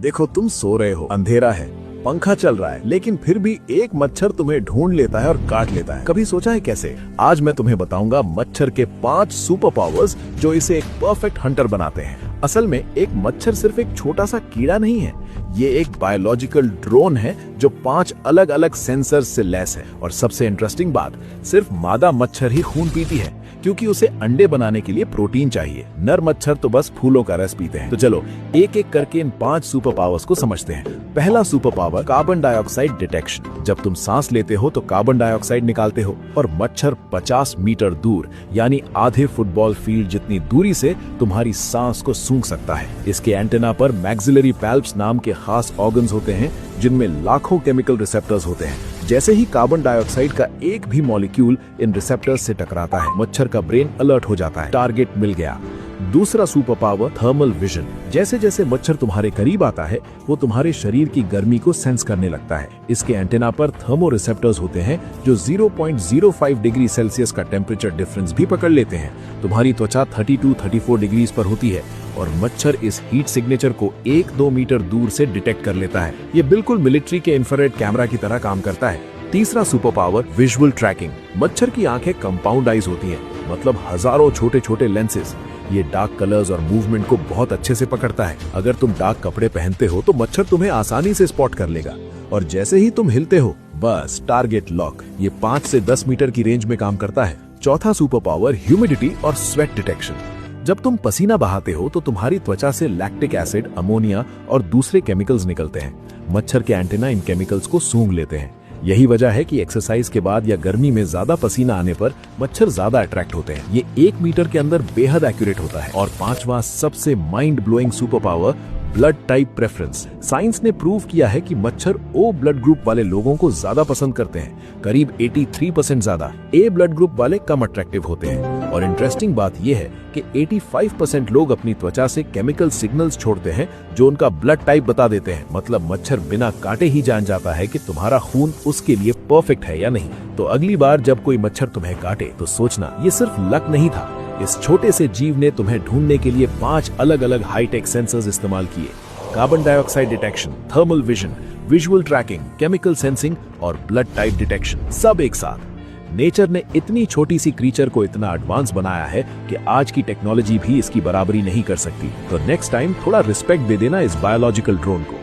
देखो तुम सो रहे हो, अंधेरा है, पंखा चल रहा है, लेकिन फिर भी एक मच्छर तुम्हें ढूंढ लेता है और काट लेता है। कभी सोचा है कैसे? आज मैं तुम्हें बताऊंगा मच्छर के 5 सुपर पावर्स जो इसे एक परफेक्ट हंटर बनाते हैं। असल में एक मच्छर सिर्फ एक छोटा सा कीड़ा नहीं है, ये एक बायोलॉजिकल ड्रोन है जो 5 अलग अलग सेंसर से लैस है। और सबसे इंटरेस्टिंग बात, सिर्फ मादा मच्छर ही खून पीती है, क्योंकि उसे अंडे बनाने के लिए प्रोटीन चाहिए। नर मच्छर तो बस फूलों का रस पीते हैं। तो चलो एक एक करके इन 5 सुपर पावर्स को समझते हैं। पहला super power, carbon dioxide detection. जब तुम सांस लेते हो तो कार्बन डाइऑक्साइड निकालते हो, और मच्छर 50 मीटर दूर यानी आधे फुटबॉल फील्ड जितनी दूरी से तुम्हारी सांस को सूंघ सकता है। इसके एंटेना पर मैक्सिलरी पैल्प्स नाम के खास ऑर्गन्स होते हैं जिनमें लाखों केमिकल रिसेप्टर्स होते हैं। जैसे ही कार्बन डाइऑक्साइड का एक भी मॉलिक्यूल इन रिसेप्टर्स से टकराता है, मच्छर का ब्रेन अलर्ट हो जाता है, टारगेट मिल गया। दूसरा सुपर पावर, थर्मल विजन। जैसे जैसे मच्छर तुम्हारे करीब आता है, वो तुम्हारे शरीर की गर्मी को सेंस करने लगता है। इसके एंटेना पर थर्मो रिसेप्टर्स होते हैं जो 0.05 डिग्री सेल्सियस का टेम्परेचर डिफरेंस भी पकड़ लेते हैं। तुम्हारी त्वचा 32-34 डिग्री पर होती है और मच्छर इस हीट सिग्नेचर को 1-2 मीटर दूर से डिटेक्ट कर लेता है। ये बिल्कुल मिलिट्री के इंफ्रारेड कैमरा की तरह काम करता है। तीसरा सुपर पावर, विजुअल ट्रैकिंग। मच्छर की आंखें कंपाउंड आइज होती हैं, मतलब हजारों छोटे छोटे लेंसेज। ये डार्क कलर्स और मूवमेंट को बहुत अच्छे से पकड़ता है। अगर तुम डार्क कपड़े पहनते हो तो मच्छर तुम्हें आसानी से स्पॉट कर लेगा, और जैसे ही तुम हिलते हो, बस टारगेट लॉक। ये 5 से 10 मीटर की रेंज में काम करता है। चौथा सुपर पावर, ह्यूमिडिटी और स्वेट डिटेक्शन। जब तुम पसीना बहाते हो तो तुम्हारी त्वचा से लैक्टिक एसिड, अमोनिया और दूसरे केमिकल्स निकलते हैं। मच्छर के एंटेना इन केमिकल्स को सूंघ लेते हैं। यही वजह है कि एक्सरसाइज के बाद या गर्मी में ज्यादा पसीना आने पर मच्छर ज्यादा अट्रैक्ट होते हैं। ये 1 मीटर के अंदर बेहद एक्यूरेट होता है। और पांचवा सबसे mind blowing super power, blood type preference. Science ने प्रूव किया है कि मच्छर ओ ब्लड ग्रुप वाले लोगों को ज्यादा पसंद करते हैं, करीब 83% ज्यादा। ए ब्लड ग्रुप वाले कम अट्रैक्टिव होते हैं। और इंटरेस्टिंग बात यह है कि 85% लोग अपनी त्वचा से केमिकल सिग्नल्स छोड़ते हैं जो उनका ब्लड टाइप बता देते हैं। मतलब मच्छर बिना काटे ही जान जाता है कि तुम्हारा खून उसके लिए परफेक्ट है या नहीं। तो अगली बार जब कोई मच्छर तुम्हें काटे तो सोचना, ये सिर्फ लक नहीं था, इस छोटे से जीव ने तुम्हें ढूंढने के लिए 5 अलग अलग हाईटेक सेंसर्स इस्तेमाल किए। Carbon dioxide detection, thermal vision, visual tracking, chemical sensing और ब्लड टाइप डिटेक्शन, सब एक साथ। नेचर ने इतनी छोटी सी क्रीचर को इतना एडवांस बनाया है कि आज की टेक्नोलॉजी भी इसकी बराबरी नहीं कर सकती। तो नेक्स्ट टाइम थोड़ा रिस्पेक्ट दे देना इस बायोलॉजिकल ड्रोन को।